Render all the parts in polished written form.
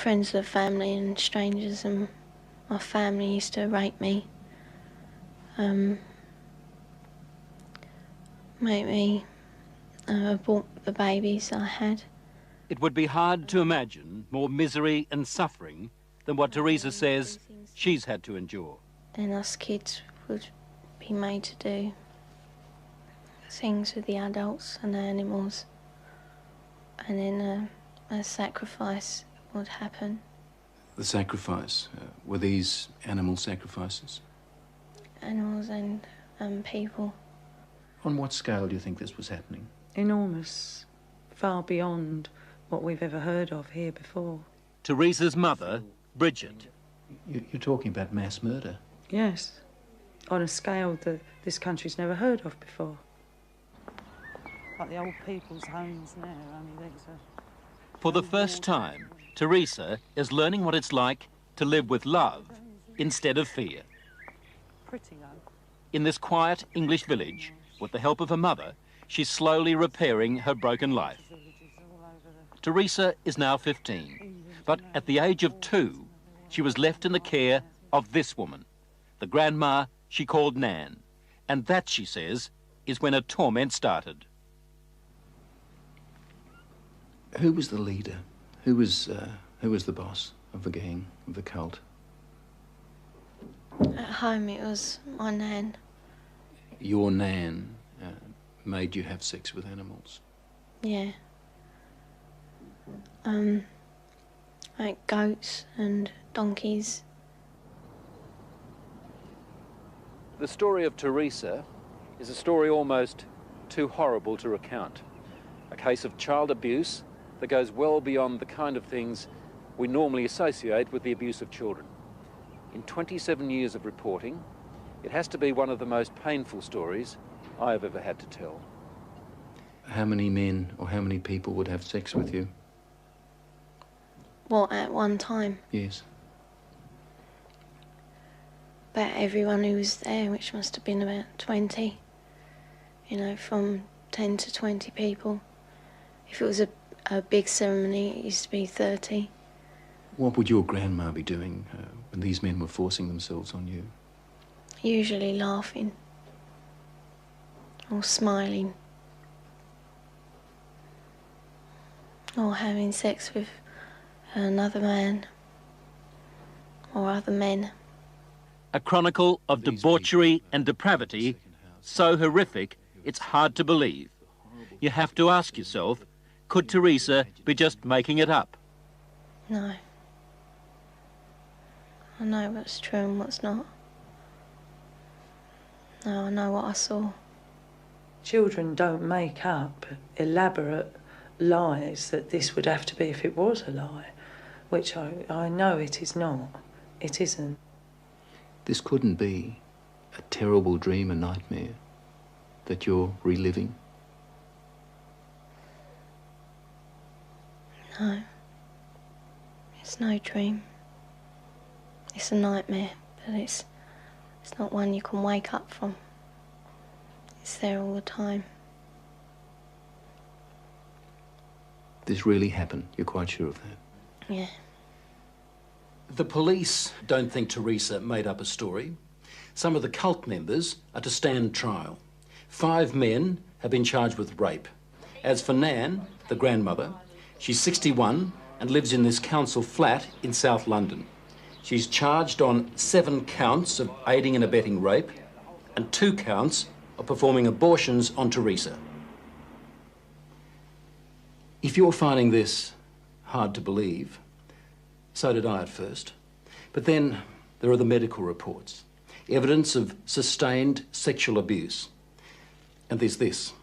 friends of the family and strangers, and my family used to rape me, make me abort the babies I had. It would be hard to imagine more misery and suffering than what Teresa says she's had to endure. And us kids would be made to do things with the adults and the animals, and then a sacrifice would happen. The sacrifice, were these animal sacrifices? Animals and people. On what scale do you think this was happening? Enormous, far beyond what we've ever heard of here before. Teresa's mother, Bridget. You're talking about mass murder? Yes, on a scale that this country's never heard of before. Like the old people's homes now, only these are... For the first time, Teresa is learning what it's like to live with love instead of fear. Pretty though. In this quiet English village, with the help of her mother, she's slowly repairing her broken life. Teresa is now 15, but at the age of 2, she was left in the care of this woman, the grandma she called Nan. And that, she says, is when her torment started. Who was the leader? Who was the boss of the gang, of the cult? At home it was my Nan. Your Nan made you have sex with animals? Yeah. Like goats and donkeys. The story of Teresa is a story almost too horrible to recount. A case of child abuse that goes well beyond the kind of things we normally associate with the abuse of children. In 27 years of reporting, it has to be one of the most painful stories I have ever had to tell. How many men or how many people would have sex with you? What, at one time? Yes. About everyone who was there, which must have been about 20. You know, from 10 to 20 people. If it was a big ceremony, it used to be 30. What would your grandma be doing when these men were forcing themselves on you? Usually laughing. Or smiling. Or having sex with another man. Or other men. A chronicle of debauchery and depravity so horrific it's hard to believe. You have to ask yourself, could Teresa be just making it up? No. I know what's true and what's not. No, I know what I saw. Children don't make up elaborate lies that this would have to be if it was a lie, which I know it is not. It isn't. This couldn't be a terrible dream, a nightmare that you're reliving? No. It's no dream. It's a nightmare, but it's not one you can wake up from. It's there all the time. This really happened? You're quite sure of that? Yeah. The police don't think Teresa made up a story. Some of the cult members are to stand trial. 5 men have been charged with rape. As for Nan, the grandmother, she's 61 and lives in this council flat in South London. She's charged on 7 counts of aiding and abetting rape and 2 counts of performing abortions on Teresa. If you're finding this hard to believe, so did I at first. But then there are the medical reports, evidence of sustained sexual abuse. And there's this,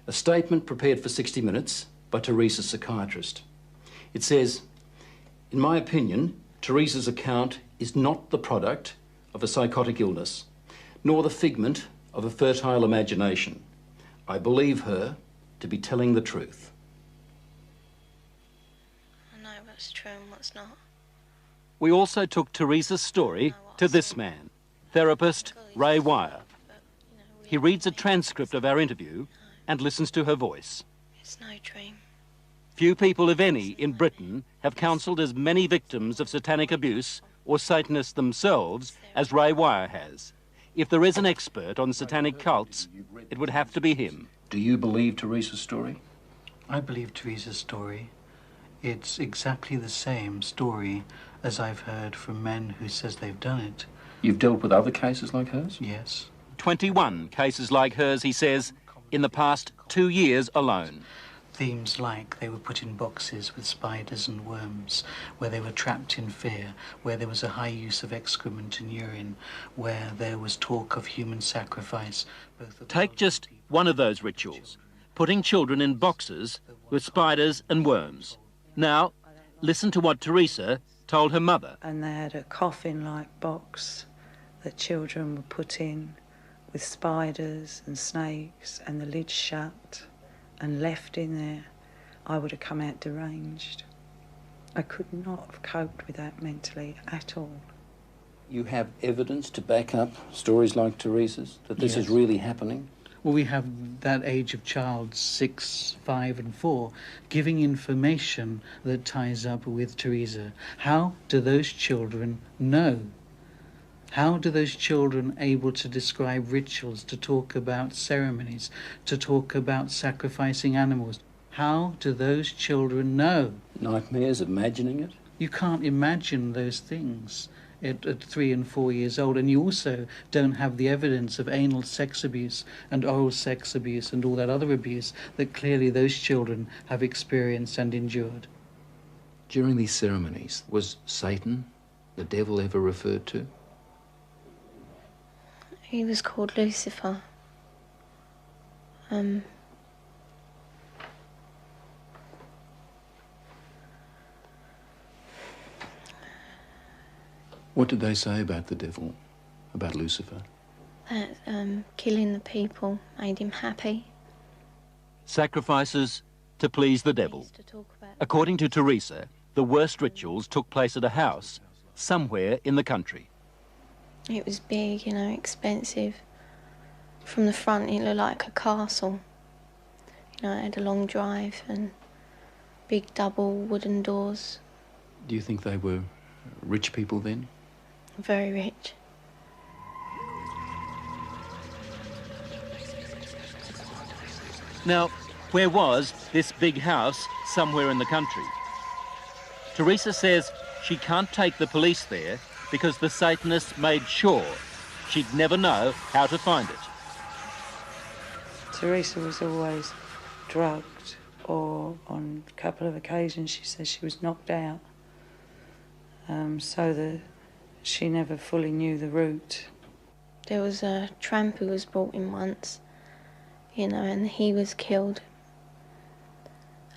a statement prepared for 60 Minutes by Teresa's psychiatrist. It says, in my opinion, Teresa's account is not the product of a psychotic illness, nor the figment of a fertile imagination. I believe her to be telling the truth. I know what's true and what's not. We also took Teresa's story to this man, therapist Ray Wire. He reads a transcript of our interview and listens to her voice. It's no dream. Few people, if any, in Britain have counselled as many victims of satanic abuse or Satanists themselves as Ray Wire has. If there is an expert on satanic cults, it would have to be him. Do you believe Teresa's story? I believe Teresa's story. It's exactly the same story as I've heard from men who says they've done it. You've dealt with other cases like hers? Yes. 21 cases like hers, he says, in the past 2 years alone. Themes like they were put in boxes with spiders and worms, where they were trapped in fear, where there was a high use of excrement and urine, where there was talk of human sacrifice. Take just one of those rituals, putting children in boxes with spiders and worms. Now, listen to what Teresa told her mother. And they had a coffin-like box that children were put in with spiders and snakes and the lid shut and left in there. I would have come out deranged. I could not have coped with that mentally at all. You have evidence to back up stories like Teresa's, that this is really happening? Well, we have that age of child, 6, 5 and 4, giving information that ties up with Teresa. How do those children know? How do those children able to describe rituals, to talk about ceremonies, to talk about sacrificing animals? How do those children know? Nightmares, imagining it? You can't imagine those things at 3 and 4 years old, and you also don't have the evidence of anal sex abuse and oral sex abuse and all that other abuse that clearly those children have experienced and endured. During these ceremonies, was Satan, the devil, ever referred to? He was called Lucifer. What did they say about the devil, about Lucifer? That killing the people made him happy. Sacrifices to please the devil. According to Teresa, the worst rituals took place at a house somewhere in the country. It was big, expensive. From the front, it looked like a castle. It had a long drive and big double wooden doors. Do you think they were rich people then? Very rich. Now, where was this big house somewhere in the country? Teresa says she can't take the police there because the Satanists made sure she'd never know how to find it. Teresa was always drugged, or on a couple of occasions she says she was knocked out, so that she never fully knew the route. There was a tramp who was brought in once, and he was killed.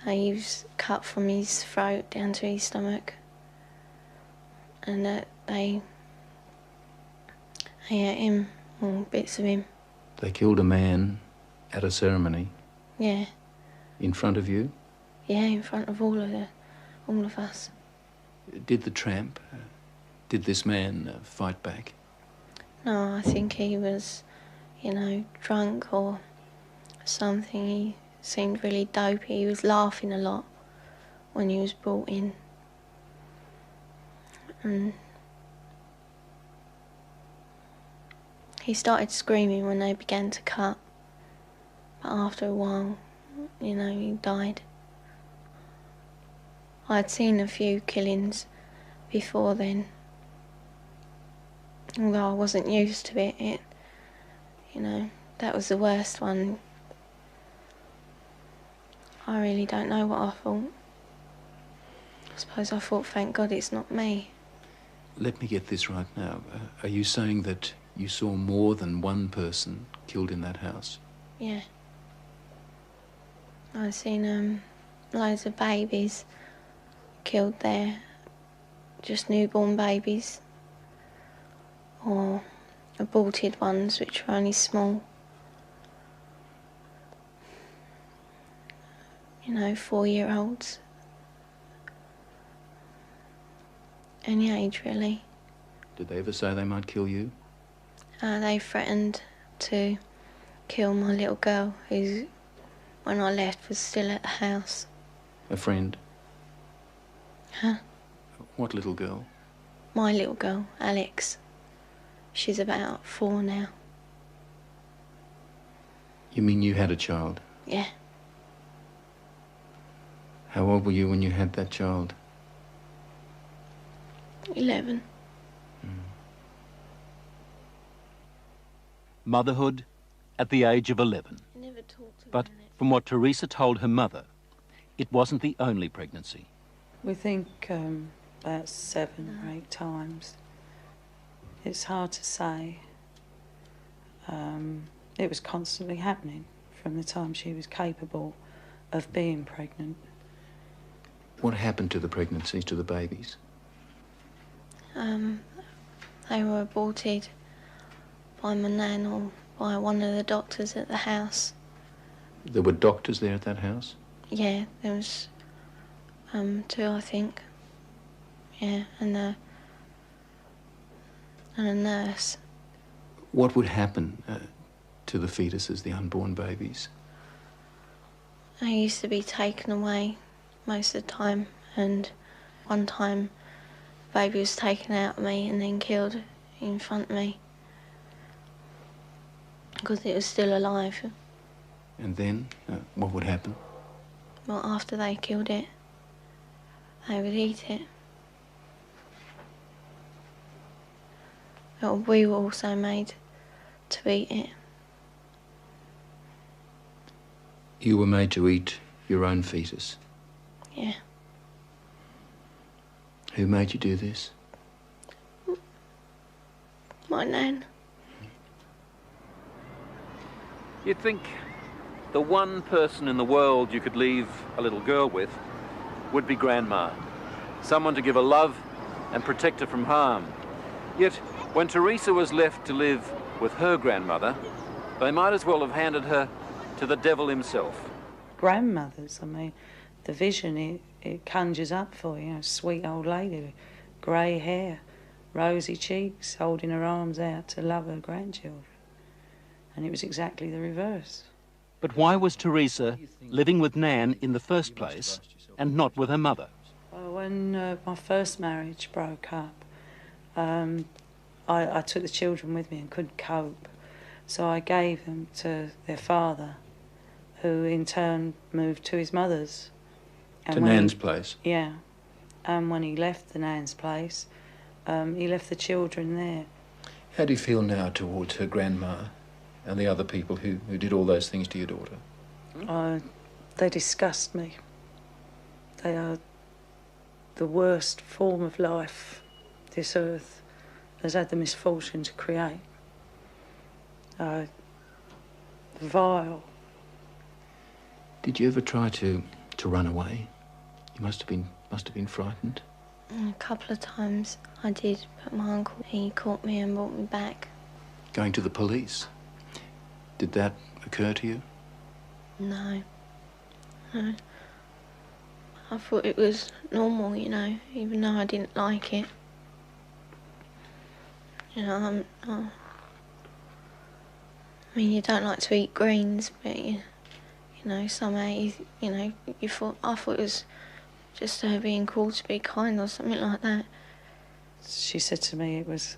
He was cut from his throat down to his stomach, and they ate him, or bits of him. They killed a man at a ceremony? Yeah. In front of you? Yeah, in front of all of us. Did the tramp, did this man fight back? No, I think he was, drunk or something. He seemed really dopey. He was laughing a lot when he was brought in. And he started screaming when they began to cut. But after a while, he died. I'd seen a few killings before then. Although I wasn't used to it, that was the worst one. I really don't know what I thought. I suppose I thought, thank God it's not me. Let me get this right now. Are you saying that you saw more than one person killed in that house? Yeah. I've seen loads of babies killed there, just newborn babies, or aborted ones which were only small. 4-year-olds. Any age, really. Did they ever say they might kill you? They threatened to kill my little girl, who, when I left, was still at the house. A friend? Huh? What little girl? My little girl, Alex. She's about 4 now. You mean you had a child? Yeah. How old were you when you had that child? 11. Motherhood at the age of 11. I never talked about But it. from what Teresa told her mother, it wasn't the only pregnancy. We think about 7 or 8 times. It's hard to say. It was constantly happening from the time she was capable of being pregnant. What happened to the pregnancies, to the babies? They were aborted by my nan or by one of the doctors at the house. There were doctors there at that house? Yeah, there was 2, I think. Yeah, and a nurse. What would happen to the fetuses, the unborn babies? They used to be taken away most of the time, and one time the baby was taken out of me and then killed in front of me because it was still alive. And then, what would happen? Well, after they killed it, they would eat it. Well, we were also made to eat it. You were made to eat your own fetus. Yeah. Who made you do this? My nan. You'd think the one person in the world you could leave a little girl with would be Grandma. Someone to give her love and protect her from harm. Yet, when Teresa was left to live with her grandmother, they might as well have handed her to the devil himself. Grandmothers, I mean, the vision it conjures up for you, a sweet old lady with grey hair, rosy cheeks, holding her arms out to love her grandchildren. And it was exactly the reverse. But why was Teresa living with Nan in the first place and not with her mother? Well, when my first marriage broke up, I took the children with me and couldn't cope. So I gave them to their father, who in turn moved to his mother's. To Nan's place? Yeah. And when he left the Nan's place, he left the children there. How do you feel now towards her grandma and the other people who did all those things to your daughter? They disgust me. They are the worst form of life this earth has had the misfortune to create. Vile. Did you ever try to run away? You must have been frightened. A couple of times I did, but my uncle, he caught me and brought me back. Going to the police? Did that occur to you? No. No. I thought it was normal, you know, even though I didn't like it. You know, I mean, you don't like to eat greens, but you know, somehow, I thought it was just her being called to be kind or something like that. She said to me it was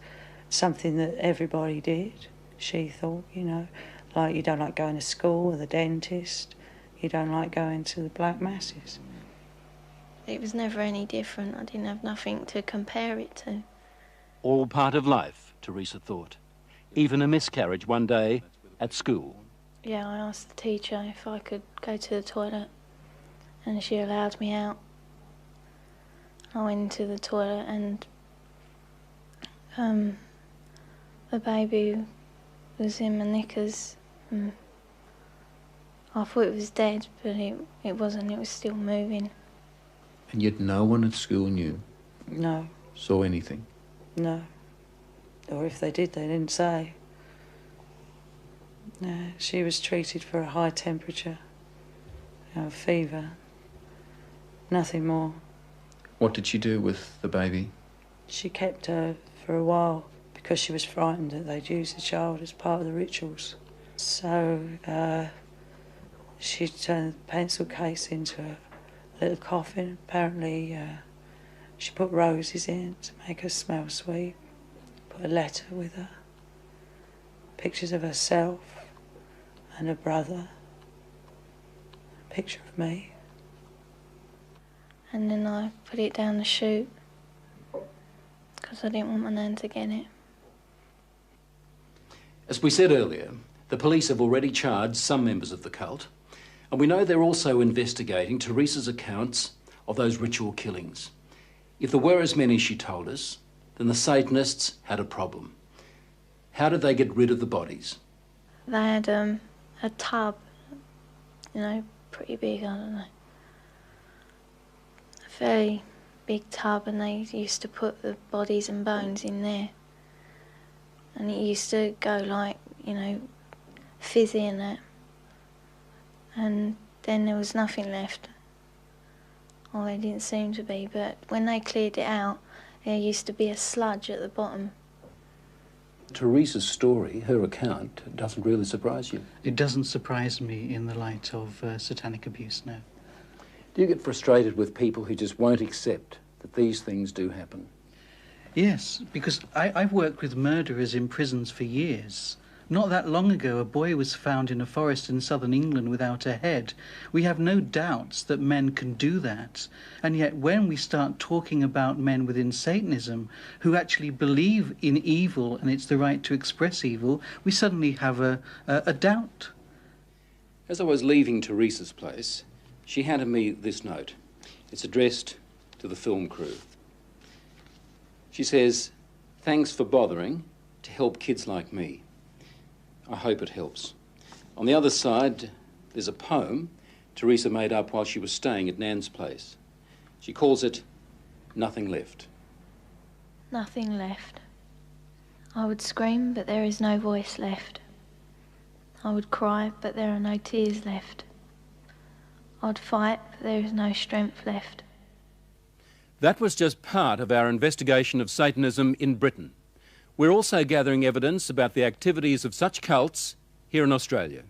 something that everybody did, she thought, you know, like you don't like going to school or the dentist, you don't like going to the black masses. It was never any different. I didn't have nothing to compare it to. All part of life, Teresa thought. Even a miscarriage one day at school. Yeah, I asked the teacher if I could go to the toilet, and she allowed me out. I went into the toilet and the baby was in my knickers. I thought it was dead, but it wasn't. It was still moving. And yet no one at school knew? No. Saw anything? No. Or if they did, they didn't say. No, she was treated for a high temperature, fever, nothing more. What did she do with the baby? She kept her for a while because she was frightened that they'd use the child as part of the rituals. So she turned the pencil case into little coffin. Apparently she put roses in to make her smell sweet. Put a letter with her. Pictures of herself and her brother. A picture of me. And then I put it down the chute because I didn't want my nan to get it. As we said earlier, the police have already charged some members of the cult, and we know they're also investigating Teresa's accounts of those ritual killings. If there were as many as she told us, then the Satanists had a problem. How did they get rid of the bodies? They had a tub, you know, pretty big, I don't know. A very big tub, and they used to put the bodies and bones in there. And it used to go like, you know, fizzy and that. And then there was nothing left. Or there didn't seem to be, but when they cleared it out, there used to be a sludge at the bottom. Teresa's story, her account, doesn't really surprise you. It doesn't surprise me in the light of satanic abuse, no. Do you get frustrated with people who just won't accept that these things do happen? Yes, because I've worked with murderers in prisons for years. Not that long ago, a boy was found in a forest in southern England without a head. We have no doubts that men can do that. And yet when we start talking about men within Satanism who actually believe in evil and it's the right to express evil, we suddenly have a doubt. As I was leaving Teresa's place, she handed me this note. It's addressed to the film crew. She says, "Thanks for bothering to help kids like me. I hope it helps." On the other side, there's a poem Teresa made up while she was staying at Nan's place. She calls it Nothing Left. Nothing left. I would scream, but there is no voice left. I would cry, but there are no tears left. I'd fight, but there is no strength left. That was just part of our investigation of Satanism in Britain. We're also gathering evidence about the activities of such cults here in Australia.